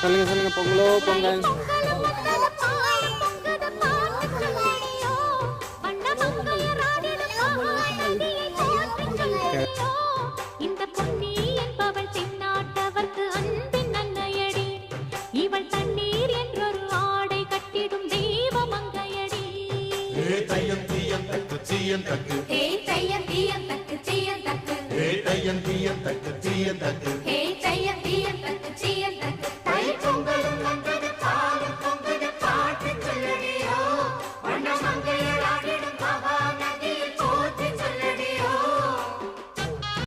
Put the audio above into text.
சொல்லுங்க சொல்லுங்க, பொங்கலோ பொங்கல். இந்த பொன்னி என்பவள் தென்னாட்டவர்க்கு அன்பின் நன்னையடி. இவள் தண்ணீர் என்றொரு ஆடை கட்டிடும் தெய்வ மங்கையடி. தையம் தீயம் தக்கு தீயம் தக்கு, தையம் தீயம் தக்கு தீயம் தக்கு, தையம் தீயம் தக்கு தீயம் தக்கு.